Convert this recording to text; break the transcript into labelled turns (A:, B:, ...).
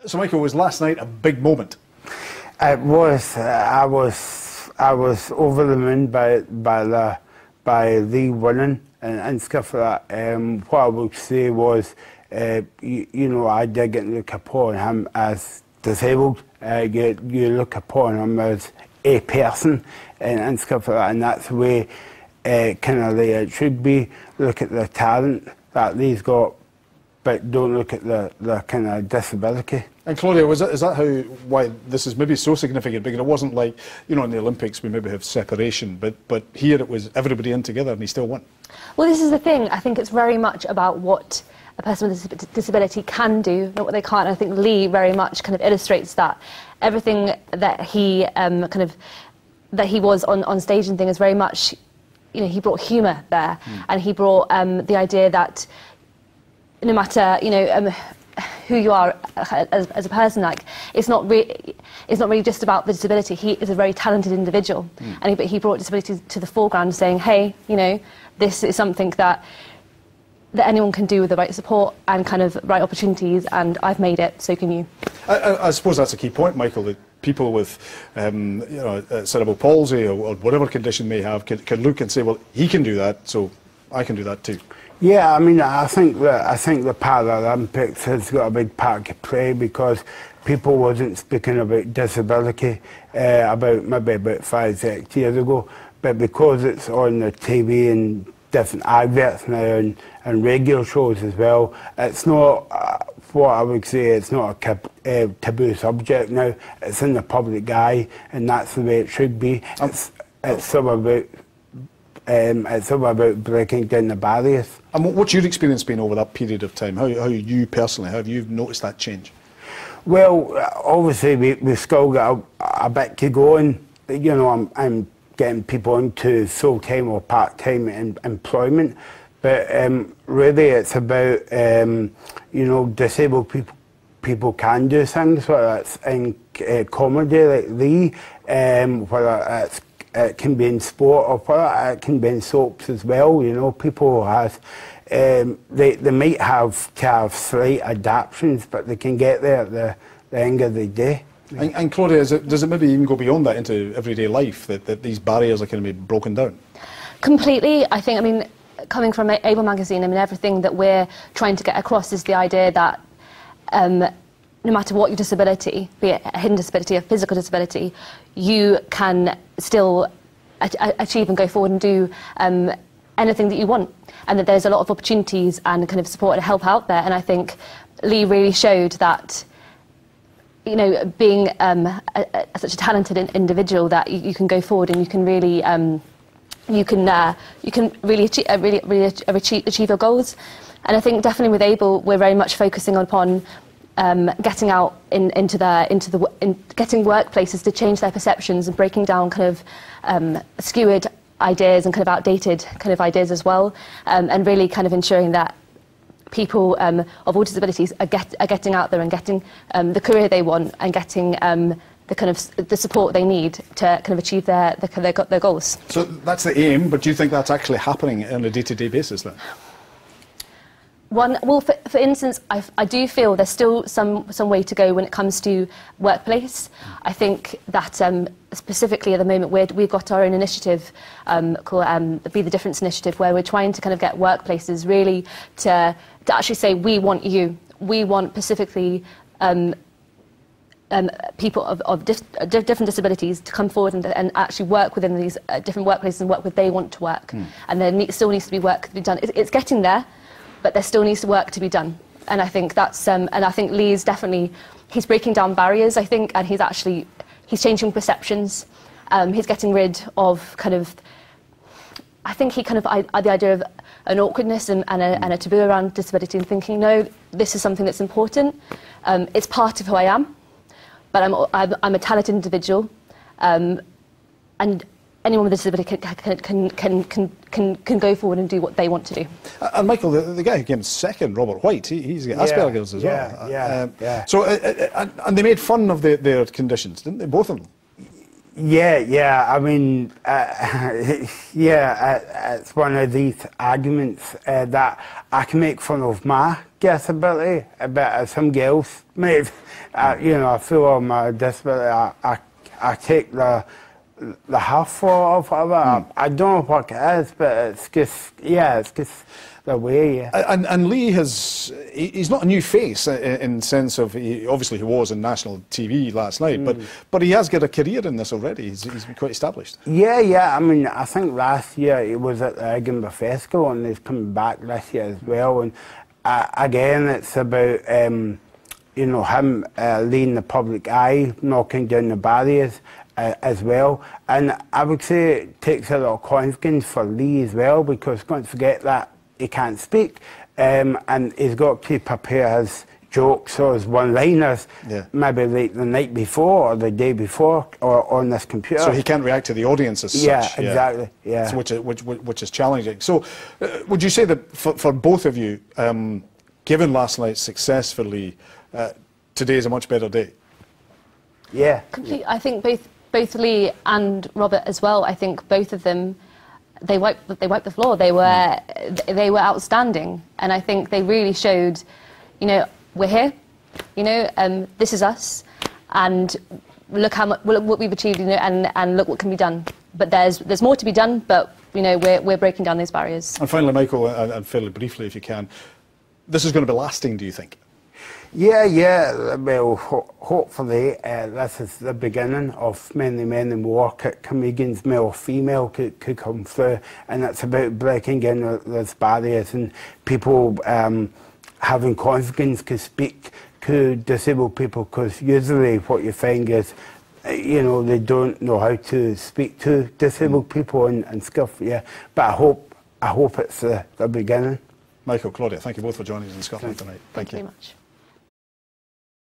A: So, Michael, was last night a big moment?
B: It was. I was over the moon by Lee winning and stuff like that. What I would say was, you know, I did get to look upon him as disabled. You look upon him as a person and stuff like that, and that's the way kind of it should be. Look at the talent that Lee's got, but don't look at the kind of disability.
A: And Claudia, is that why this is maybe so significant? Because it wasn't like, you know, in the Olympics we maybe have separation, but here it was everybody in together and he still won.
C: Well, this is the thing. I think it's very much about what a person with a disability can do, not what they can't. I think Lee very much kind of illustrates that. Everything that he that he was on stage and thing is very much, you know, he brought humour there, and he brought the idea that no matter, you know, who you are as a person, like it's not really just about the disability. He is a very talented individual, and he brought disability to the foreground, saying, hey, you know, this is something that anyone can do with the right support and kind of right opportunities, and I've made it, so can you.
A: I suppose that's a key point, Michael, that people with you know, cerebral palsy or whatever condition they have can look and say, well, he can do that, so I can do that too.
B: Yeah, I mean, I think the Paralympics has got a big part to play, because people wasn't speaking about disability maybe about 5, 6 years ago, but because it's on the TV and different adverts now and radio shows as well, it's not what I would say, it's not a taboo subject now. It's in the public eye, and that's the way it should be. It's all about breaking down the barriers.
A: And what's your experience been over that period of time? How you personally, how have you noticed that change?
B: Well, obviously we've still got a bit to go, and you know, I'm getting people into full-time or part-time employment, but really it's about you know, disabled people can do things, whether it's in comedy like Lee, whether it can be in sport, or whether it can be in soaps as well. You know, people has they might have to have slight adaptations, but they can get there at the end of the day.
A: And Claudia, does it maybe even go beyond that into everyday life, that these barriers are going to be broken down?
C: Completely. I think, I mean, coming from Able magazine, I mean, everything that we're trying to get across is the idea that no matter what your disability, be it a hidden disability, a physical disability, you can still achieve and go forward and do anything that you want, and that there's a lot of opportunities and kind of support and help out there. And I think Lee really showed that, you know, being such a talented individual, that you can go forward and you can really achieve your goals. And I think definitely with Able, we're very much focusing upon getting out getting workplaces to change their perceptions and breaking down kind of skewered ideas and kind of outdated kind of ideas as well, and really kind of ensuring that people of all disabilities are getting out there and getting the career they want, and getting the kind of the support they need to kind of achieve their goals.
A: So that's the aim, but do you think that's actually happening on a day-to-day basis then?
C: Well, for instance, I do feel there's still some way to go when it comes to workplace. I think that specifically at the moment we've got our own initiative called the Be the Difference initiative, where we're trying to kind of get workplaces really to actually say, we want you. We want specifically people of different disabilities to come forward and actually work within these different workplaces and work where they want to work. And there still needs to be work to be done. It's getting there, but there still needs work to be done. And I think that's and I think Lee's definitely, he's breaking down barriers, I think, and he's changing perceptions. He's getting rid of kind of, I think he kind of the idea of an awkwardness and a taboo around disability, and thinking, no, this is something that's important. It's part of who I am, but I'm a talented individual, and anyone with a disability can go forward and do what they want to do. And
A: Michael, the guy who came second, Robert White, he's got Asperger's as well.
B: Yeah.
A: So, and they made fun of their conditions, didn't they, both of them?
B: Yeah. I mean, it's one of these arguments that I can make fun of my disability, but some girls, mate, you know, I feel on my disability, I take the half of it. I don't know what it is, but it's just, yeah, it's just the way, yeah.
A: And Lee he's not a new face in sense of, obviously he was on national TV last night, but he has got a career in this already. He's been quite established.
B: Yeah, I mean, I think last year he was at the Edinburgh Festival and he's coming back this year as well. And again, it's about, you know, him leading the public eye, knocking down the barriers as well. And I would say it takes a lot of confidence for Lee as well, because don't forget that he can't speak, and he's got to prepare his jokes or his one-liners, maybe like the night before or the day before, or on this computer.
A: So he can't react to the audience as such.
B: Exactly. Yeah,
A: so which is challenging. So, would you say that for both of you, given last night's success for Lee, today is a much better day?
B: Yeah.
C: Completely. I think both Lee and Robert as well. I think both of them. They wiped the floor. They were outstanding, and I think they really showed, you know, we're here, you know, this is us, and look what we've achieved, you know, and look what can be done. But there's more to be done, but you know, we're breaking down those barriers.
A: And finally, Michael, and fairly briefly, if you can, this is going to be lasting, do you think?
B: Yeah. Well, hopefully this is the beginning of many more comedians, male or female, could come through, and it's about breaking in those barriers and people having confidence to speak to disabled people, because usually what you find is, you know, they don't know how to speak to disabled people and stuff. Yeah, but I hope it's the beginning.
A: Michael, Claudia, thank you both for joining us in Scotland tonight. Thank you
C: very much.